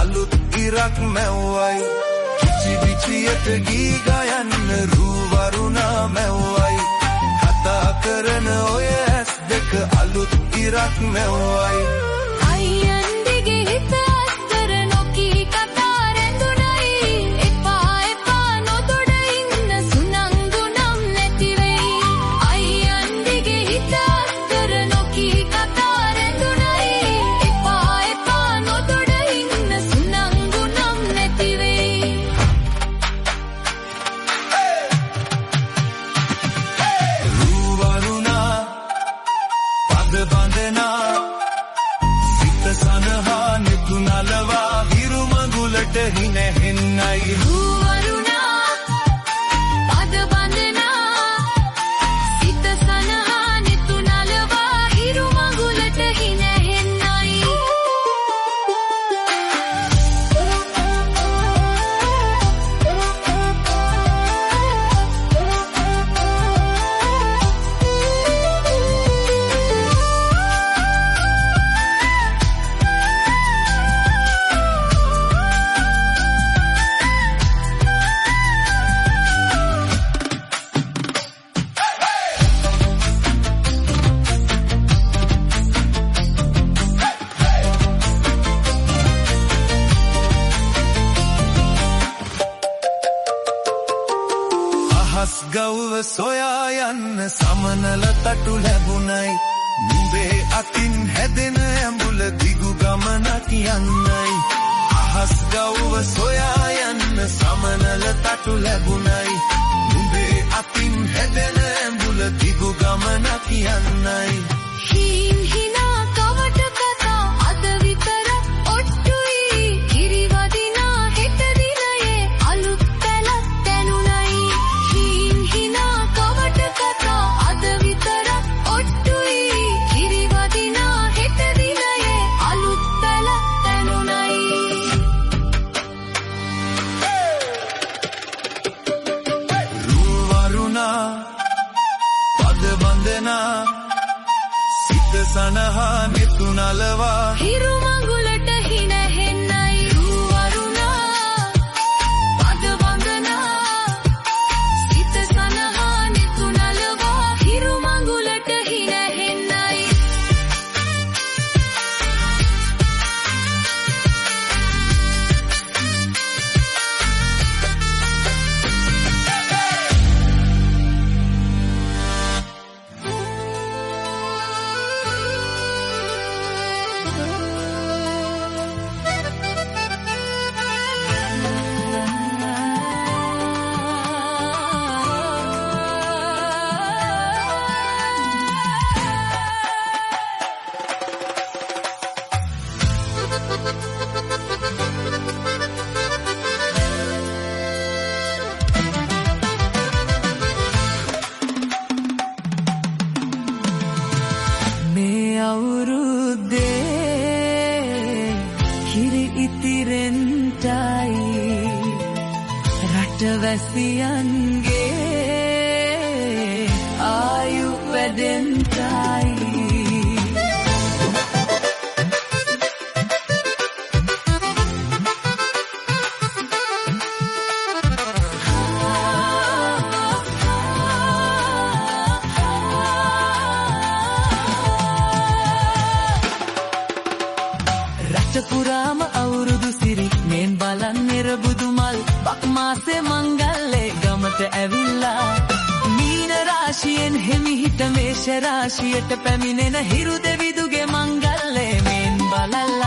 අලුත් ඉරක් මැව්වයි කිචි විචියට ගී ගයන්න රූවරුණා මැව්වයි කතා කරන ඔය ඇස් දෙක අලුත් ඉරක් මැව්වයි අයියන් දිගේ හිත අස්තර නොකී කතා රැඳුනයි එපා එපා නොතොඩ ඉන්න සුනංගු නම් නැති වෙයි අයියන් දිගේ හිත අස්තර නොකී කතා රැඳුනයි එපා එපා නොතොඩ ඉන්න සුනංගු නම් නැති වෙයි රූවරුණා පද බඳනා සිත සනහා නිතු නලවා හිරු මඟුලට හිනහෙන්නයි රූවරුණා පද බඳනා සිත සනහා නිතු නලවා හිරු මඟුලට හිනහෙන්නයි අහස් ගව්ව සොයා යන්න සමනල තටු ලැබුණයි නුඹේ අතින් හැදෙන ඇඹුල දිගු ගමනක් යන්නයි අහස් ගව්ව සොයා යන්න සමනල තටු ලැබුණයි නුඹේ අතින් හැදෙන ඇඹුල දිගු ගමනක් යන්නයි හීන් හිනා කවට කතා අද විතර ඔට්ටුයි කිරිවදිනා හෙට දිනයේ අලුත් පැලක් දැනුණයි හීන් හිනා කවට කතා අද විතර ඔට්ටුයි කිරිවදිනා හෙට දිනයේ අලුත් පැලක් දැනුණයි රූවරුණා පද බඳනා සිත සනහා නිතු නලවා හිරු මඟුලට හිනහෙන්නයි රූවරුණා පද වන්දනා සිත සනහා නිතු නලවා හිරු මඟුලට හිනහෙන්නයි මේ අවුරුද්දේ කිරි ඉතිරෙන්ටයි රටවැසියන්ගේ ආයු වැඩෙන්ටයි පුරාම අවුරුදු සිරි මෙන් බලන් නිරබුදු මල් බක් මාසේ මංගල්ලේ ගමට ඇවිල්ලා මීන රාශියෙන් හිමිහිට මේෂ රාශියට පැමිණෙන හිරු දෙවිදුගේ මංගල්ලේ මෙන් බලල්ලා